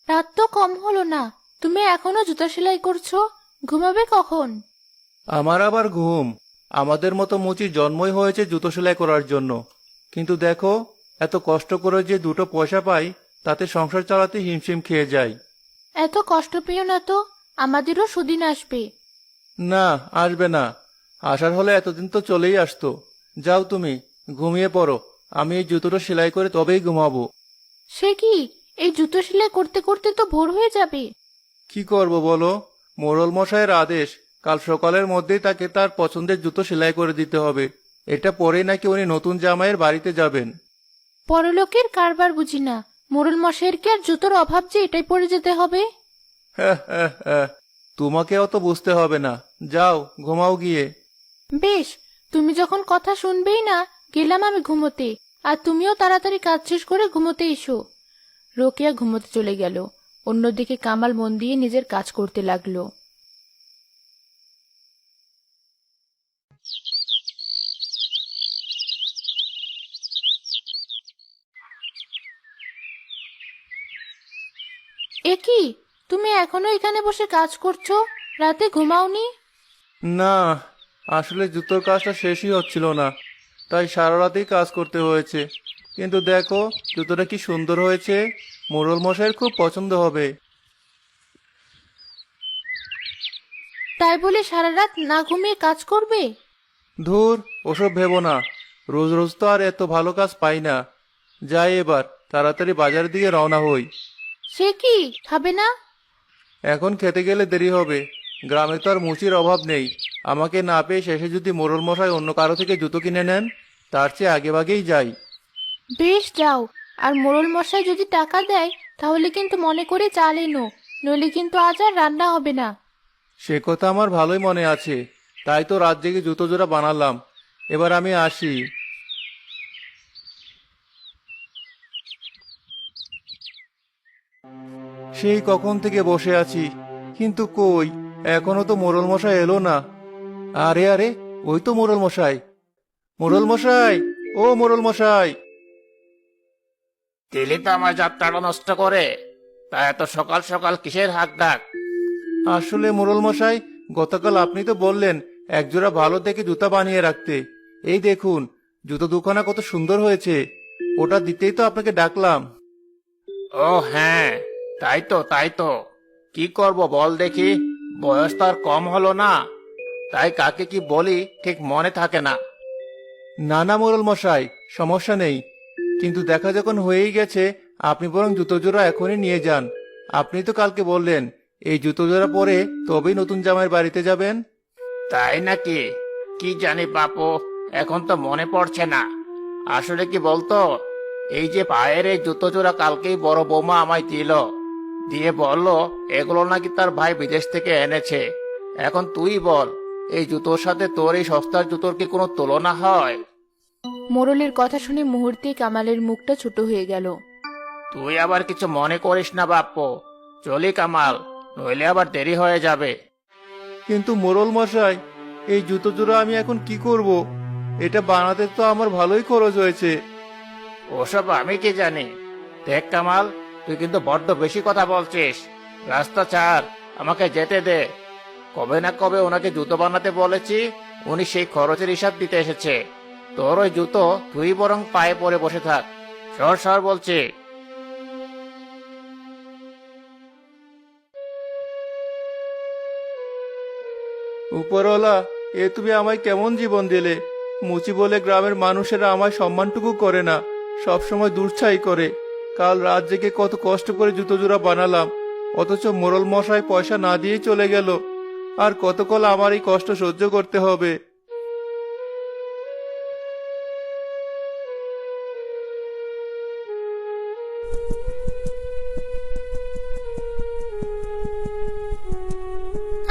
রাত তো কম হলো না, তুমি এখনো জুতা সেলাই করছো? ঘুমাবে কখন? আমার আবার ঘুম? আমাদের মতো মুচি জন্মই হয়েছে জুতো সেলাই করার জন্য। কিন্তু দেখো, এত কষ্ট করে যে দুটো পয়সা পাই, তাতে সংসার চালাতে হিমশিম খেয়ে যাই। এত কষ্ট পেও না তো, আমাদেরও সুদিন আসবে। না, আসবে না। আসার হলে এতদিন তো চলেই আসতো। যাও তুমি, ঘুমিয়ে পড়ো। আমি এই জুতোটা সেলাই করে তবেই ঘুমাবো। সে কি, এই জুতো সেলাই করতে করতে তো ভোর হয়ে যাবে। কি করব বলো? মোড়ল মশাইয়ের আদেশ, কাল সকালের মধ্যেই তাকে তার পছন্দের জুতো সেলাই করে দিতে হবে। এটা পরেই নাকি উনি নতুন জামাইয়ের বাড়িতে যাবেন। পরলোকের কারবার বুঝি না, মোড়ল মশাইয়ের কি আর জুতোর অভাব যে এটাই পরে যেতে হবে? হ্যাঁ, হ্যাঁ, হ্যাঁ। তোমাকে অত বুঝতে হবে না। যাও, ঘুমাও গিয়ে। বেশ, তুমি যখন কথা শুনবেই না, গেলাম আমি ঘুমোতে। আর তুমিও তাড়াতাড়ি কাজ শেষ করে ঘুমোতে এসো। রোকেয়া ঘুমোতে চলে গেল। অন্যদিকে কামাল মন দিয়ে নিজের কাজ করতে লাগলো। এ কি, তুমি এখনো এখানে বসে কাজ করছো? রাতে ঘুমাওনি? না, আসলে জুতোর কাজটা শেষই হচ্ছিল না, তাই সারা রাতেই কাজ করতে হয়েছে। কিন্তু দেখো, জুতোটা কি সুন্দর হয়েছে। মোড়ল মশাইয়ের খুব পছন্দ হবে। তাই বলে সারা রাত না ঘুমিয়ে কাজ করবে? ধুর, ওসব ভেবো না। রোজ রোজ তো আর এত ভালো কাজ পাই না। যাই এবার, তাড়াতাড়ি বাজারের দিকে রওনা হই। সে কি, খাবে না? এখন খেতে গেলে দেরি হবে। গ্রামে তো আর মুচির অভাব নেই। আমাকে না পেয়ে শেষে যদি মোড়ল মশাই অন্য কারো থেকে জুতো কিনে নেন, তার চেয়ে আগেভাগেই যাই। বেশ, যাও। আর মোড়ল মশাই যদি টাকা দেয়, তাহলে কিন্তু মনে করে চাল এনো, নইলে কিন্তু আজ আর রান্না হবে না। সে কথা আমার ভালোই মনে আছে। তাই তো রাত জেগে জুতো জোড়া বানালাম। এবার আমি আসি। সেই কখন থেকে বসে আছি, কিন্তু কই, এখনো তো মোড়ল মশাই এলো না। আরে আরে, ওই তো মোড়ল মশাই। মোড়ল মশাই, ও মোড়ল মশাই। দিলি তো আমার যাত্রাটা নষ্ট করে। তা এত সকাল সকাল কিসের হাক ডাক? আসলে মোড়ল মশাই, গতকাল আপনি তো বললেন একজোড়া ভালো দেখে জুতা বানিয়ে রাখতে। এই দেখুন, জুতো দুখানা কত সুন্দর হয়েছে। ওটা দিতেই তো আপনাকে ডাকলাম। ও হ্যাঁ, তাই তো তাই তো। কি করব বল দেখি, বয়স তো আর কম হলো না। তাই কাকে কি বলি ঠিক মনে থাকে না। না না মোড়ল মশাই, সমস্যা নেই। কিন্তু দেখা যখন হয়েই গেছে, আপনি বরং জুতো জোড়া এখনই নিয়ে যান। আপনি তো কালকে বললেন এই জুতো জোড়া পরে তবেই নতুন জামাইয়ের বাড়িতে যাবেন। তাই নাকি? কি জানি বাপু, এখন তো মনে পড়ছে না। আসলে কি বলতো, এই যে পায়ের এই জুতো জোড়া কালকেই বড় বৌমা আমায় দিল। দিয়ে বলল এগুলো নাকি তার ভাই বিদেশ থেকে এনেছে। এখন তুই বল, এই জুতোর সাথে তোর এই সস্তার জুতোর কি কোনো তুলনা হয়? মোড়লের কথা শুনে মুহূর্তে কামালের মুখটা ছোট হয়ে গেল। তুই আবার কিছু মনে করিস না বাপ্পু। চলি কামাল, নইলে আবার দেরি হয়ে যাবে। কিন্তু মোড়ল মশাই, এই জুতো জোড়া আমি এখন কি করব? এটা বানাতে তো আমার ভালোই খরচ হয়েছে। ওসব আমি কি জানি। দেখ কামাল, তুই কিন্তু বড্ড বেশি কথা বলছিস। রাস্তা ছাড়, আমাকে যেতে দে। কবে না কবে ওনাকে জুতো বানাতে বলেছি, উনি সেই খরচের হিসাব দিতে এসেছে। তোর ওই জুতো তুই বরং পায়ে পরে বসে থাক। সর সর বলছি। উপরওয়ালা, এ তুমি আমায় কেমন জীবন দিলে? মুচি বলে গ্রামের মানুষেরা আমায় সম্মানটুকু করে না, সব সময় দুর্ছাই করে। কাল রাত জেগে কত কষ্ট করে জুতো জোড়া বানালাম, অথচ মোড়ল মশাই পয়সা না দিয়েই চলে গেল। আর কতকাল আমার এই কষ্ট সহ্য করতে হবে?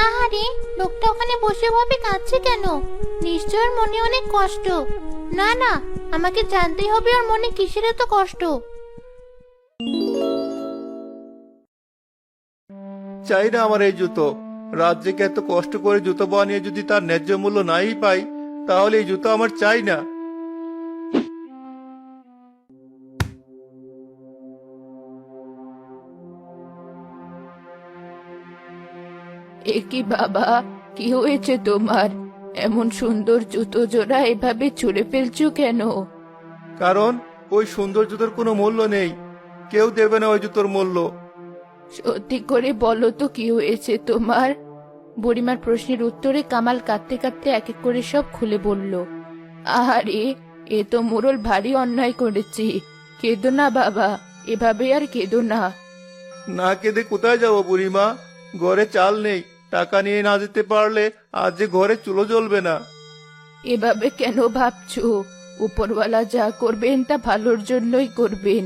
আহারে, লোকটা ওখানে বসে ভাবে কাঁদছে কেন? নিশ্চয় ওর মনে অনেক কষ্ট। না না, আমাকে জানতেই হবে ওর মনে কিসের এত কষ্ট। চাই না আমার এই জুতো। রাত জেগে এত কষ্ট করে জুতো বানিয়ে যদি তার ন্যায্য মূল্য নাই পাই, তাহলে এই জুতো আমার চাই না। এ কি বাবা, কি হয়েছে তোমার? এমন সুন্দর জুতো জোড়া এভাবে ছুঁড়ে ফেলছো কেন? কারণ ওই সুন্দর জুতোর কোনো মূল্য নেই, কেউ দেবে না ওই জুতোর মূল্য। সত্যি করে বলো তো কি হয়েছে তোমার? বুড়িমার প্রশ্নের উত্তরে কামাল কাঁদতে কাঁদতে এক এক করে সব খুলে বলল। আরে, এ তো মোড়ল ভারী অন্যায় করেছে। কেঁদো না বাবা, এভাবে আর কেঁদো না। না কেঁদে কোথায় যাবো বুড়িমা? ঘরে চাল নেই, টাকা নিয়ে না যেতে পারলে আজ যে ঘরে চুলো জ্বলবে না। এভাবে কেন ভাবছো? উপরওয়ালা যা করবেন তা ভালোর জন্যই করবেন।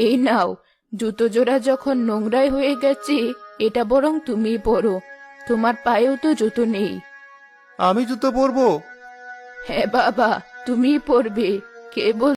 এই নাও, জুতো জোড়া যখন নোংরাই হয়ে গেছে, এটা বরং তুমি পরো। তোমার পায়েও তো জুতো নেই। আমি জুতো পরবো? হ্যাঁ বাবা, তুমিই পরবে। কে বল